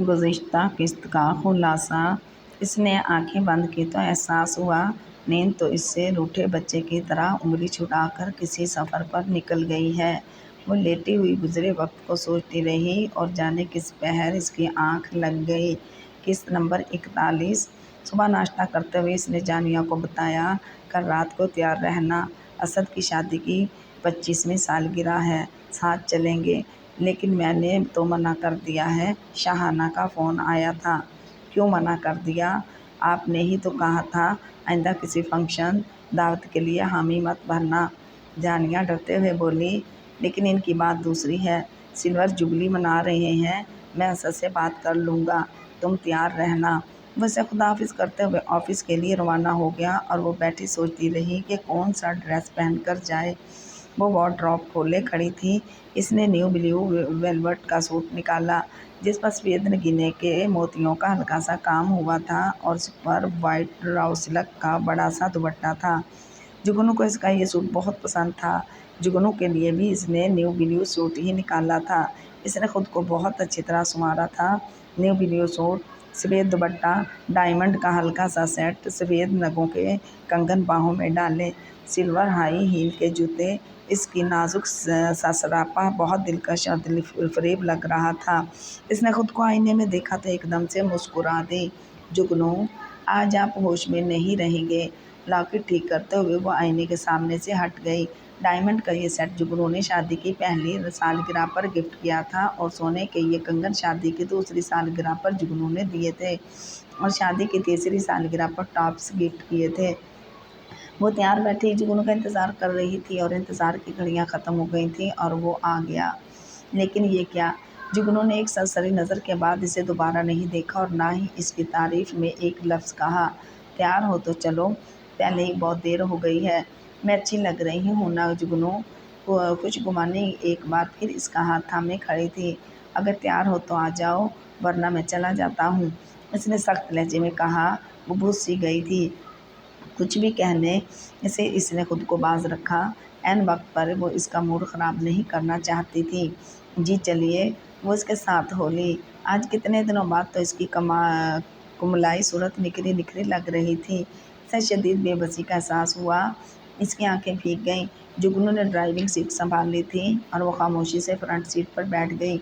गुज़िश्ता किस्त का खुलासा। इसने आंखें बंद की तो एहसास हुआ नींद तो इससे रूठे बच्चे की तरह उंगली छुड़ाकर किसी सफ़र पर निकल गई है। वो लेटी हुई गुजरे वक्त को सोचती रही और जाने किस पहर इसकी आंख लग गई। किस्त नंबर 41। सुबह नाश्ता करते हुए इसने जानिया को बताया, कल रात को तैयार रहना, असद की शादी की 25वीं सालगिरह है, साथ चलेंगे। लेकिन मैंने तो मना कर दिया है, शाहाना का फ़ोन आया था। क्यों मना कर दिया? आपने ही तो कहा था आइंदा किसी फंक्शन दावत के लिए हामी मत भरना। जानिया डरते हुए बोली, लेकिन इनकी बात दूसरी है, सिल्वर जुबली मना रहे हैं, मैं असद से बात कर लूँगा, तुम तैयार रहना। वैसे खुदाफिज करते हुए ऑफिस के लिए रवाना हो गया और वो बैठी सोचती रही कि कौन सा ड्रेस पहनकर जाए। वो वार्डरोब खोले खड़ी थी। इसने न्यू ब्लू वेलवेट का सूट निकाला जिस पर सफ़ेद नगीने के मोतियों का हल्का सा काम हुआ था और उस पर वाइट राव सिल्क का बड़ा सा दुपट्टा था। जुगनू को इसका ये सूट बहुत पसंद था। जुगनू के लिए भी इसने न्यू ब्लू सूट ही निकाला था। इसने खुद को बहुत अच्छी तरह संवारा था। न्यू ब्लू सूट, सफ़ेद दुपट्टा, डायमंड का हल्का सा सेट, सफ़ेद नगों के कंगन बाहों में डाले, सिल्वर हाई हील के जूते। इसकी नाजुक सा सरापा बहुत दिलकश और दिलफरेब लग रहा था। इसने खुद को आईने में देखा तो एकदम से मुस्कुरा दी। जुगनू, आज आप होश में नहीं रहेंगे। लॉकेट ठीक करते हुए वो आईने के सामने से हट गई। डायमंड का ये सेट जुगनू ने शादी की पहली सालगिरह पर गिफ्ट किया था और सोने के ये कंगन शादी की दूसरी सालगिरह पर जुगनू ने दिए थे और शादी की तीसरी सालगिरह पर टॉप्स गिफ्ट किए थे। वो तैयार बैठी जुगनू का इंतज़ार कर रही थी और इंतज़ार की घड़ियां ख़त्म हो गई थी और वो आ गया। लेकिन ये क्या? जुगनू ने एक सरसरी नज़र के बाद इसे दोबारा नहीं देखा और ना ही इसकी तारीफ़ में एक लफ्ज़ कहा। तैयार हो तो चलो, पहले ही बहुत देर हो गई है। मैं अच्छी लग रही हूँ ना जुगनू? कुछ गुमाने एक बार फिर इसका हाथ थामे खड़ी थी। अगर तैयार हो तो आ जाओ, वरना मैं चला जाता हूँ, इसने सख्त लहजे में कहा। वो भूस सी गई थी। कुछ भी कहने से इसने खुद को बाज रखा। ऐन वक्त पर वो इसका मूड ख़राब नहीं करना चाहती थी। जी चलिए, वो इसके साथ हो ली। आज कितने दिनों बाद तो इसकी कुमलाई सूरत निखरी निखरी लग रही थी। इसे शदीद बेबसी का एहसास हुआ। इसकी आंखें भीग गईं। जुगनू ने ड्राइविंग सीट संभाल ली थी और वो खामोशी से फ्रंट सीट पर बैठ गई।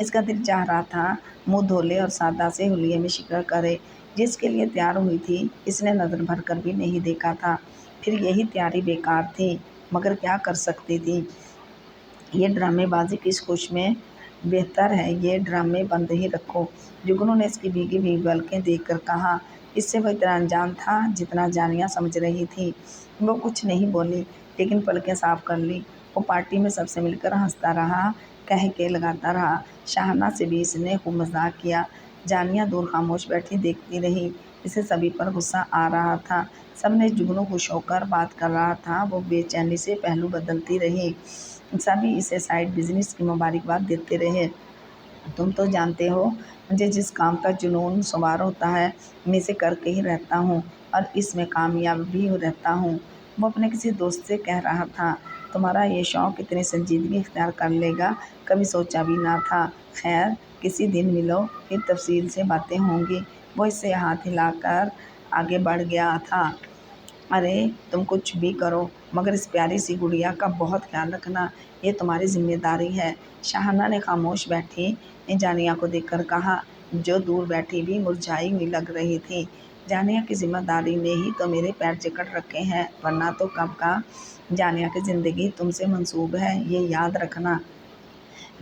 इसका दिल चाह रहा था मुँह धो ले और सादा से हुलिये में शिकन करे। जिसके लिए तैयार हुई थी इसने नज़र भर कर भी नहीं देखा था। फिर यही तैयारी बेकार थी, मगर क्या कर सकती थी। ये ड्रामेबाजी किस खुश में? बेहतर है ये ड्रामे बंद ही रखो। जुगनू ने इसकी भीगी भीगी पलकें देखकर कहा। इससे वो इतना अनजान था जितना जानिया समझ रही थी। वो कुछ नहीं बोली, लेकिन पलकें साफ कर ली। वो पार्टी में सबसे मिलकर हंसता रहा, कह के लगाता रहा। शाहाना से भी इसने खूब मजाक किया। जानिया दूर खामोश बैठी देखती रही। इसे सभी पर गुस्सा आ रहा था। सबने जुगनू खुश होकर बात कर रहा था, वो बेचैनी से पहलू बदलती रही। सभी इसे साइड बिजनेस की मुबारकबाद देते रहे। तुम तो जानते हो मुझे जिस काम का जुनून सवार होता है, मैं इसे करके ही रहता हूँ और इसमें कामयाब भी रहता हूँ। वो अपने किसी दोस्त से कह रहा था। तुम्हारा ये शौक़ इतनी संजीदगी इख्तियार कर लेगा, कभी सोचा भी ना था। खैर, किसी दिन मिलो, फिर तफसील से बातें होंगी। वो इससे हाथ हिलाकर आगे बढ़ गया था। अरे तुम कुछ भी करो, मगर इस प्यारी सी गुड़िया का बहुत ख्याल रखना, ये तुम्हारी जिम्मेदारी है। शाहाना ने खामोश बैठी जानिया को देखकर कहा, जो दूर बैठी भी मुरझाई हुई लग रही थी। जानिया की जिम्मेदारी ने ही तो मेरे पैर जकड़ रखे हैं, वरना तो कब का। जानिया की ज़िंदगी तुमसे मंसूब है, ये याद रखना।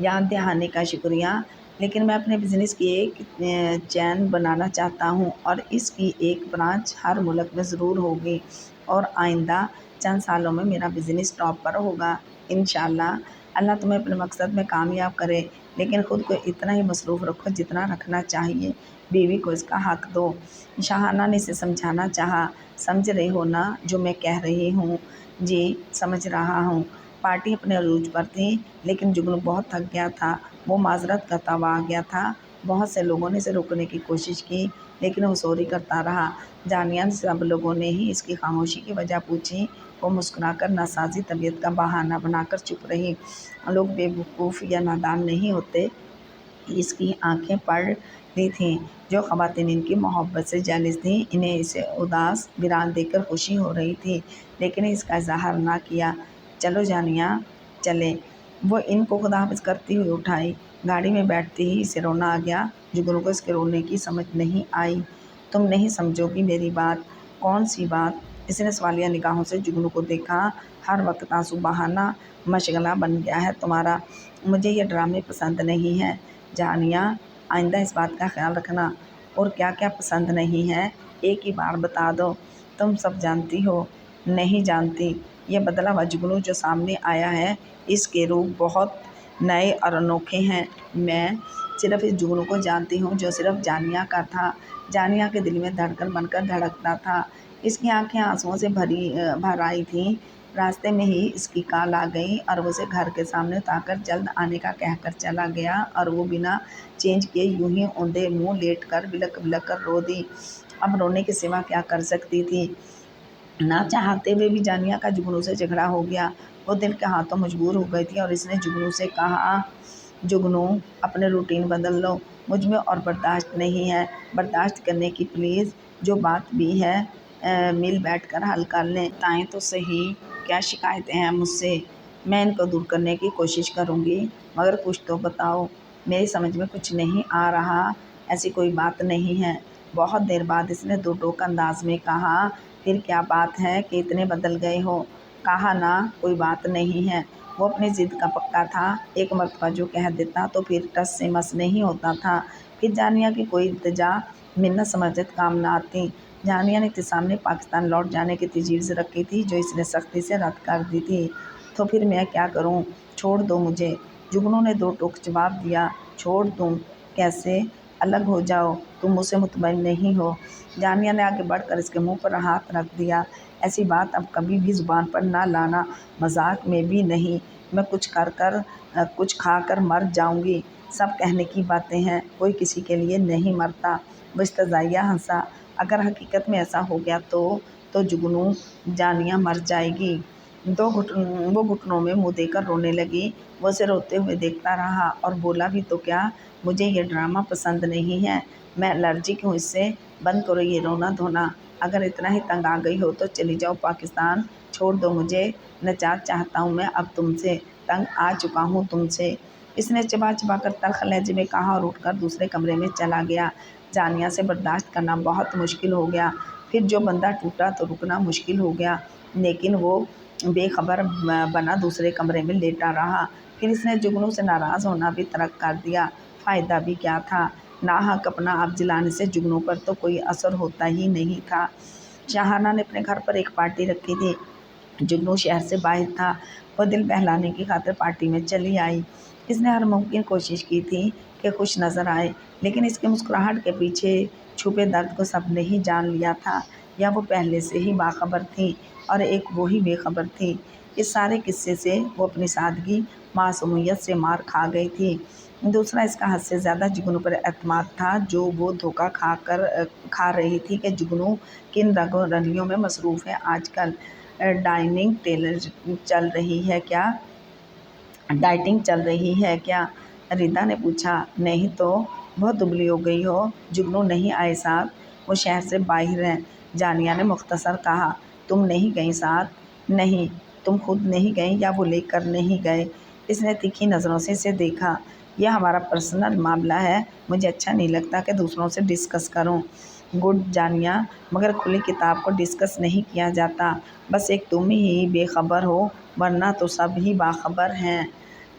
याद दहाने का शुक्रिया, लेकिन मैं अपने बिज़नेस की एक चैन बनाना चाहता हूँ और इसकी एक ब्रांच हर मुल्क में ज़रूर होगी और आइंदा चंद सालों में मेरा बिज़नेस टॉप पर होगा इंशाअल्लाह। अल्लाह तुम्हें अपने मकसद में कामयाब करे, लेकिन ख़ुद को इतना ही मसरूफ़ रखो जितना रखना चाहिए। बीवी को इसका हक़ दो। शाहाना ने इसे समझाना चाहा। समझ रही हो ना जो मैं कह रही हूँ? जी समझ रहा हूँ। पार्टी अपने अरूज पर थी, लेकिन जुगनू बहुत थक गया था। वो माजरत करता हुआ आ गया था। बहुत से लोगों ने इसे रोकने की कोशिश की, लेकिन वो सॉरी करता रहा। जानिया सब लोगों ने ही इसकी खामोशी की वजह पूछी। वो मुस्कुराकर नासाजी तबीयत का बहाना बनाकर चुप रही। लोग बेवकूफ़ या नादान नहीं होते। इसकी आंखें पढ़ भी थीं। जो ख़वातीन इनकी मोहब्बत से जेलस थीं, इन्हें इसे उदास वीरान देखकर खुशी हो रही थी, लेकिन इसका इज़हार ना किया। चलो जानिया, चले। वो इनको खुदाहफ़िज़ करती हुई उठाई। गाड़ी में बैठते ही इसे रोना आ गया। जुगनू को इसके रोने की समझ नहीं आई। तुम नहीं समझोगी मेरी बात। कौन सी बात? इसने सवालिया निगाहों से जुगनू को देखा। हर वक्त आंसू बहाना मशगला बन गया है तुम्हारा। मुझे ये ड्रामे पसंद नहीं हैं। जानिया, आइंदा इस बात का ख्याल रखना। और क्या क्या पसंद नहीं है, एक ही बार बता दो। तुम सब जानती हो। नहीं जानती। ये बदला हुआ जुगनू जो सामने आया है, इसके रूप बहुत नए और अनोखे हैं। मैं सिर्फ इस जुगनू को जानती हूँ जो सिर्फ जानिया का था, जानिया के दिल में धड़कन बनकर धड़कता था। इसकी आंखें आंसुओं से भर आई थीं। रास्ते में ही इसकी कॉल आ गई और वो उसे घर के सामने उतारकर जल्द आने का कहकर चला गया, और वो बिना चेंज किए यूं ही औंधे मुंह लेट कर बिलक बिलक कर रो दी। अब रोने के सिवा क्या कर सकती थी। ना चाहते हुए भी जानिया का जुगनू से झगड़ा हो गया। वो दिल के हाथों मजबूर हो गई थी और इसने जुगनू से कहा, जुगनू, अपने रूटीन बदल लो। मुझ में और बर्दाश्त नहीं है। बर्दाश्त करने की प्लीज़। जो बात भी है मिल बैठ कर हल कर लें। बताएं तो सही, क्या शिकायतें हैं मुझसे? मैं इनको दूर करने की कोशिश करूँगी, मगर कुछ तो बताओ। मेरी समझ में कुछ नहीं आ रहा। ऐसी कोई बात नहीं है। बहुत देर बाद इसने दो टोक अंदाज में कहा, फिर क्या बात है कि इतने बदल गए हो? कहा ना, कोई बात नहीं है। वो अपनी ज़िद का पक्का था। एक मर्तबा जो कह देता तो फिर टस से मस नहीं होता था। फिर जानिया की कोई इल्तिजा मिन्नत समझत काम न आती। जानिया ने इसके सामने पाकिस्तान लौट जाने की तजवीज़ रखी थी, जो इसने सख्ती से रद्द कर दी थी। तो फिर मैं क्या करूं? छोड़ दो मुझे। जुगनू ने दो टोक जवाब दिया। छोड़ दूं? कैसे? अलग हो जाओ। तुम मुझसे मुतमईन नहीं हो। जानिया ने आगे बढ़कर इसके मुंह पर हाथ रख दिया। ऐसी बात अब कभी भी ज़ुबान पर ना लाना, मजाक में भी नहीं। मैं कुछ खा कर मर जाऊंगी। सब कहने की बातें हैं, कोई किसी के लिए नहीं मरता। वो इस्तज़ाइया हंसा। अगर हकीकत में ऐसा हो गया तो जुगनू, जानिया मर जाएगी। वो घुटनों में मुंह देकर रोने लगी। वो उसे रोते हुए देखता रहा और बोला भी तो क्या, मुझे ये ड्रामा पसंद नहीं है। मैं एलर्जिक हूँ इससे। बंद करो ये रोना धोना। अगर इतना ही तंग आ गई हो तो चली जाओ पाकिस्तान। छोड़ दो मुझे। निजात चाहता हूँ मैं अब तुमसे। तंग आ चुका हूँ तुमसे। इसने चबा चबा कर तल्ख लहजे में कहा और उठकर दूसरे कमरे में चला गया। जानिया से बर्दाश्त करना बहुत मुश्किल हो गया। फिर जो बंदा टूटा तो रुकना मुश्किल हो गया। लेकिन वो बेखबर बना दूसरे कमरे में लेटा रहा। फिर इसने जुगनू से नाराज़ होना भी तर्क कर दिया। फ़ायदा भी क्या था। नाहक अपना आप जिलाने से जुगनू पर तो कोई असर होता ही नहीं था। शाहाना ने अपने घर पर एक पार्टी रखी थी। जुगनू शहर से बाहर था। वह दिल बहलाने की खातिर पार्टी में चली आई। इसने हर मुमकिन कोशिश की थी कि खुश नज़र आए, लेकिन इसके मुस्कुराहट के पीछे छुपे दर्द को सबने ही जान लिया था, या वो पहले से ही बाखबर थी और एक वो ही बेखबर थी। इस सारे किस्से से वो अपनी सादगी मासूमियत से मार खा गई थी। दूसरा, इसका हद से ज़्यादा जुगनू पर एतमाद था, जो वो धोखा खा रही थी कि जुगनू किन रगों रलियों में मसरूफ़ है आजकल। डाइनिंग टेलर चल रही है क्या? डाइटिंग चल रही है क्या? रिदा ने पूछा। नहीं तो। बहुत दुबली हो गई हो। जुगनू नहीं आए साथ, वो शहर से बाहर हैं। जानिया ने मुख्तसर कहा। तुम नहीं गई साथ? नहीं। तुम खुद नहीं गई या वो लेकर नहीं गए? इसने तीखी नज़रों से इसे देखा। यह हमारा पर्सनल मामला है। मुझे अच्छा नहीं लगता कि दूसरों से डिस्कस करूं। गुड जानिया, मगर खुली किताब को डिस्कस नहीं किया जाता। बस एक तुम ही बेखबर हो, वरना तो सब ही बाखबर हैं।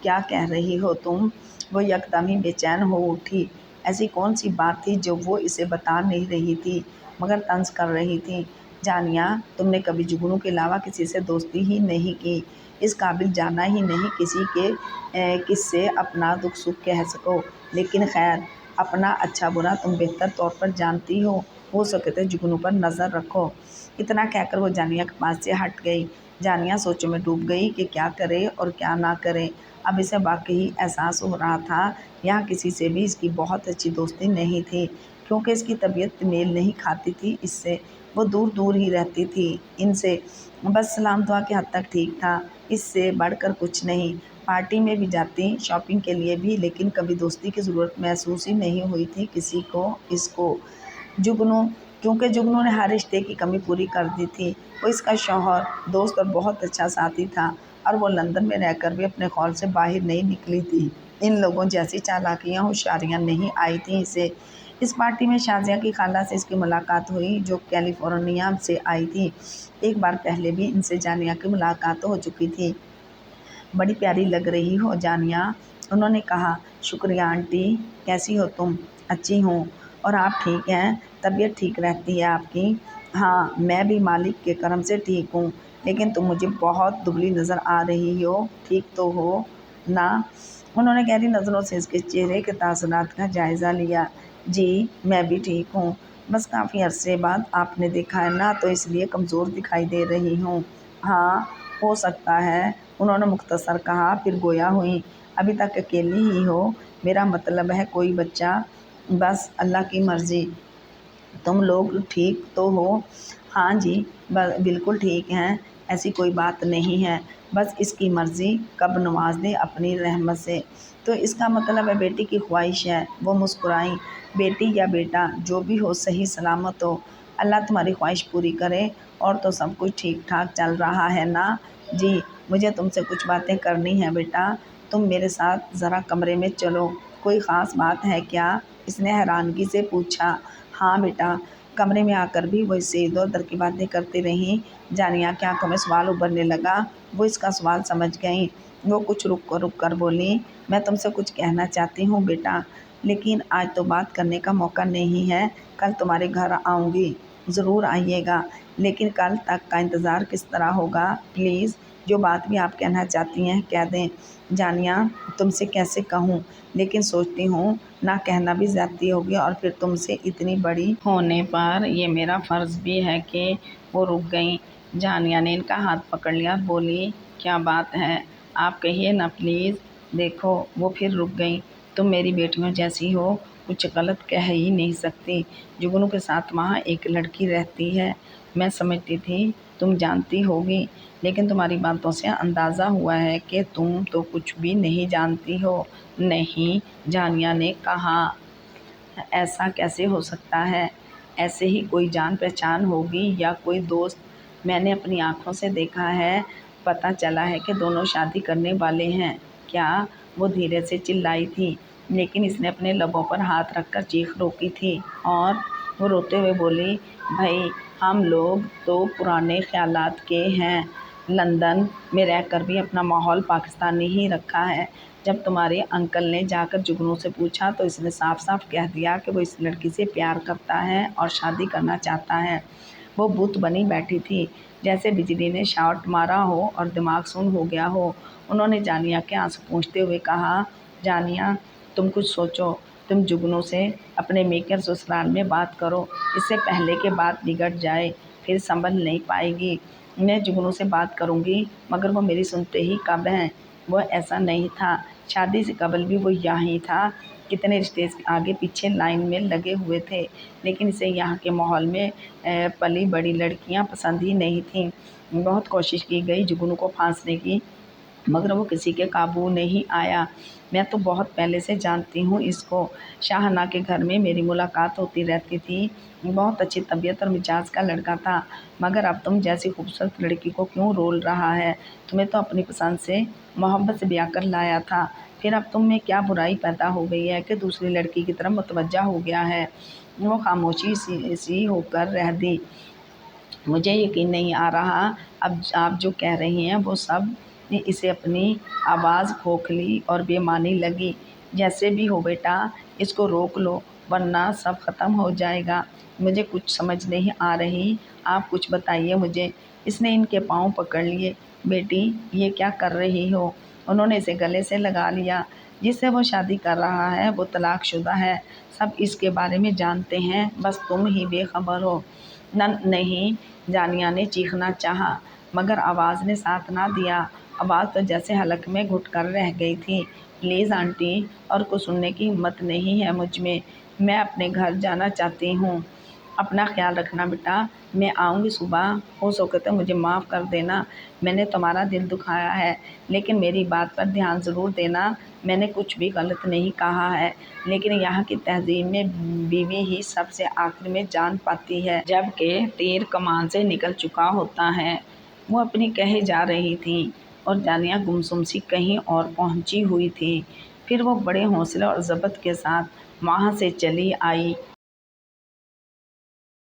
क्या कह रही हो तुम? वो यकदम ही बेचैन हो उठी। ऐसी कौन सी बात थी जो वो इसे बता नहीं रही थी, मगर तंज कर रही थी? जानिया, तुमने कभी जुगनू के अलावा किसी से दोस्ती ही नहीं की। इस काबिल जाना ही नहीं किससे अपना दुख सुख कह सको। लेकिन खैर, अपना अच्छा बुरा तुम बेहतर तौर पर जानती हो सके तो जुगनू पर नज़र रखो। इतना कहकर वो जानिया के पास से हट गई। जानिया सोचों में डूब गई कि क्या करे और क्या ना करे। अब इसे वाकई एहसास हो रहा था, यहाँ किसी से भी इसकी बहुत अच्छी दोस्ती नहीं थी, क्योंकि इसकी तबीयत मेल नहीं खाती थी इससे। वो दूर दूर ही रहती थी इनसे। बस सलाम दुआ के हद तक ठीक था, इससे बढ़कर कुछ नहीं। پارٹی میں بھی جاتی، شاپنگ کے لیے بھی، لیکن کبھی دوستی کی ضرورت محسوس ہی نہیں ہوئی تھی کسی کو۔ اس کو جگنو کیونکہ جگنو نے ہر رشتے کی کمی پوری کر دی تھی۔ وہ اس کا شوہر، دوست اور بہت اچھا ساتھی تھا، اور وہ لندن میں رہ کر بھی اپنے خول سے باہر نہیں نکلی تھی۔ ان لوگوں جیسی چالاکیاں، ہوشیاریاں نہیں آئی تھیں اسے۔ اس پارٹی میں شازیہ کی خالہ سے اس کی ملاقات ہوئی، جو کیلیفورنیا سے آئی تھی۔ ایک بار پہلے بھی ان سے جانیہ کی ملاقات ہو چکی تھی۔ بڑی پیاری لگ رہی ہو جانیہ، انہوں نے کہا۔ شکریہ آنٹی، کیسی ہو تم؟ اچھی ہوں، اور آپ ٹھیک ہیں؟ طبیعت ٹھیک رہتی ہے آپ کی؟ ہاں، میں بھی مالک کے کرم سے ٹھیک ہوں، لیکن تم مجھے بہت دبلی نظر آ رہی ہو، ٹھیک تو ہو نا؟ انہوں نے گہری نظروں سے اس کے چہرے کے تاثرات کا جائزہ لیا۔ جی، میں بھی ٹھیک ہوں، بس کافی عرصے بعد آپ نے دیکھا ہے نا، تو اس لیے کمزور دکھائی دے رہی ہوں۔ ہاں، ہو سکتا ہے، انہوں نے مختصر کہا، پھر گویا ہوئیں۔ ابھی تک اکیلی ہی ہو؟ میرا مطلب ہے کوئی بچہ؟ بس اللہ کی مرضی۔ تم لوگ ٹھیک تو ہو؟ ہاں جی، بالکل ٹھیک ہیں، ایسی کوئی بات نہیں ہے، بس اس کی مرضی کب نواز دے اپنی رحمت سے۔ تو اس کا مطلب ہے بیٹی کی خواہش ہے؟ وہ مسکرائیں۔ بیٹی یا بیٹا، جو بھی ہو، صحیح سلامت ہو، اللہ تمہاری خواہش پوری کرے۔ اور تو سب کچھ ٹھیک ٹھاک چل رہا ہے نا؟ جی، مجھے تم سے کچھ باتیں کرنی ہیں بیٹا، تم میرے ساتھ ذرا کمرے میں چلو۔ کوئی خاص بات ہے کیا؟ اس نے حیرانگی سے پوچھا۔ ہاں بیٹا۔ کمرے میں آ کر بھی وہ اس سے ادھر ادھر کی باتیں کرتی رہیں۔ جانیہ کی آنکھوں میں سوال ابھرنے لگا۔ وہ اس کا سوال سمجھ گئیں۔ وہ کچھ رک کر بولی، میں تم سے کچھ کہنا چاہتی ہوں بیٹا، لیکن آج تو بات کرنے کا موقع نہیں ہے، کل تمہارے گھر آؤں گی، ضرور آئیے گا، لیکن کل تک کا انتظار کس طرح ہوگا؟ پلیز، جو بات بھی آپ کہنا چاہتی ہیں کہہ دیں۔ جانیہ، تم سے کیسے کہوں، لیکن سوچتی ہوں نہ کہنا بھی زیادتی ہوگی، اور پھر تم سے اتنی بڑی ہونے پر یہ میرا فرض بھی ہے کہ… وہ رک گئیں۔ جانیہ نے ان کا ہاتھ پکڑ لیا اور بولی، کیا بات ہے، آپ کہیے نا پلیز۔ دیکھو، وہ پھر رک گئیں۔ تم میری بیٹیوں جیسی ہو، کچھ غلط کہہ ہی نہیں سکتی۔ جگنو کے ساتھ وہاں ایک لڑکی رہتی ہے، میں سمجھتی تھی تم جانتی ہوگی، لیکن تمہاری باتوں سے اندازہ ہوا ہے کہ تم تو کچھ بھی نہیں جانتی ہو۔ نہیں، جانیہ نے کہا۔ ایسا کیسے ہو سکتا ہے؟ ایسے ہی کوئی جان پہچان ہوگی یا کوئی دوست۔ میں نے اپنی آنکھوں سے دیکھا ہے، پتہ چلا ہے کہ دونوں شادی کرنے والے ہیں۔ کیا؟ وہ دھیرے سے چلائی تھی، لیکن اس نے اپنے لبوں پر ہاتھ رکھ کر چیخ روکی تھی، اور وہ روتے ہوئے بولی، بھئی، ہم لوگ تو پرانے خیالات کے ہیں، لندن میں رہ کر بھی اپنا ماحول پاکستانی ہی رکھا ہے۔ جب تمہارے انکل نے جا کر جگنو سے پوچھا تو اس نے صاف صاف کہہ دیا کہ وہ اس لڑکی سے پیار کرتا ہے اور شادی کرنا چاہتا ہے۔ وہ بت بنی بیٹھی تھی، جیسے بجلی نے شاٹ مارا ہو اور دماغ سن ہو گیا ہو۔ انہوں نے جانیہ کے آنسو پونچھتے ہوئے کہا، جانیہ، تم کچھ سوچو، تم جگنو سے اپنے میکر سسرال میں بات کرو، اس سے پہلے کہ بات بگڑ جائے، پھر سنبھل نہیں پائے گی۔ میں جگنو سے بات کروں گی، مگر وہ میری سنتے ہی کب ہیں؟ وہ ایسا نہیں تھا، شادی سے قبل بھی وہ یہی تھا، کتنے رشتے آگے پیچھے لائن میں لگے ہوئے تھے، لیکن اسے یہاں کے ماحول میں پلی بڑی لڑکیاں پسند ہی نہیں تھیں۔ بہت کوشش کی گئی جگنو کو پھانسنے کی، مگر وہ کسی کے قابو نہیں آیا۔ میں تو بہت پہلے سے جانتی ہوں اس کو، شاہانہ کے گھر میں میری ملاقات ہوتی رہتی تھی، بہت اچھی طبیعت اور مزاج کا لڑکا تھا، مگر اب تم جیسی خوبصورت لڑکی کو کیوں رول رہا ہے؟ تمہیں تو اپنی پسند سے، محبت سے بیاہ کر لایا تھا، پھر اب تم میں کیا برائی پیدا ہو گئی ہے کہ دوسری لڑکی کی طرف متوجہ ہو گیا ہے؟ وہ خاموشی سی ہو کر رہ دی۔ مجھے یقین نہیں آ رہا، اب آپ جو کہہ رہی ہیں وہ سب۔ اسے اپنی آواز کھوکھلی اور بے معنی لگی۔ جیسے بھی ہو بیٹا، اس کو روک لو، ورنہ سب ختم ہو جائے گا۔ مجھے کچھ سمجھ نہیں آ رہی، آپ کچھ بتائیے مجھے۔ اس نے ان کے پاؤں پکڑ لیے۔ بیٹی، یہ کیا کر رہی ہو؟ انہوں نے اسے گلے سے لگا لیا۔ جس سے وہ شادی کر رہا ہے وہ طلاق شدہ ہے، سب اس کے بارے میں جانتے ہیں، بس تم ہی بے خبر ہو۔ نہیں، جانیہ نے چیخنا چاہا، مگر آواز نے ساتھ نہ دیا۔ آواز تو جیسے حلق میں گھٹ کر رہ گئی تھی۔ پلیز آنٹی، اور کچھ سننے کی ہمت نہیں ہے مجھ میں اپنے گھر جانا چاہتی ہوں۔ اپنا خیال رکھنا بیٹا، میں آؤں گی صبح، ہو سکتا ہے مجھے معاف کر دینا، میں نے تمہارا دل دکھایا ہے، لیکن میری بات پر دھیان ضرور دینا، میں نے کچھ بھی غلط نہیں کہا ہے، لیکن یہاں کی تہذیب میں بیوی ہی سب سے آخر میں جان پاتی ہے، جب کہ تیر کمان سے نکل چکا ہوتا ہے۔ وہ اپنی کہے جا رہی تھی اور جانیہ گمسم سی کہیں اور پہنچی ہوئی تھی۔ پھر وہ بڑے حوصلے اور ضبط کے ساتھ وہاں سے چلی آئی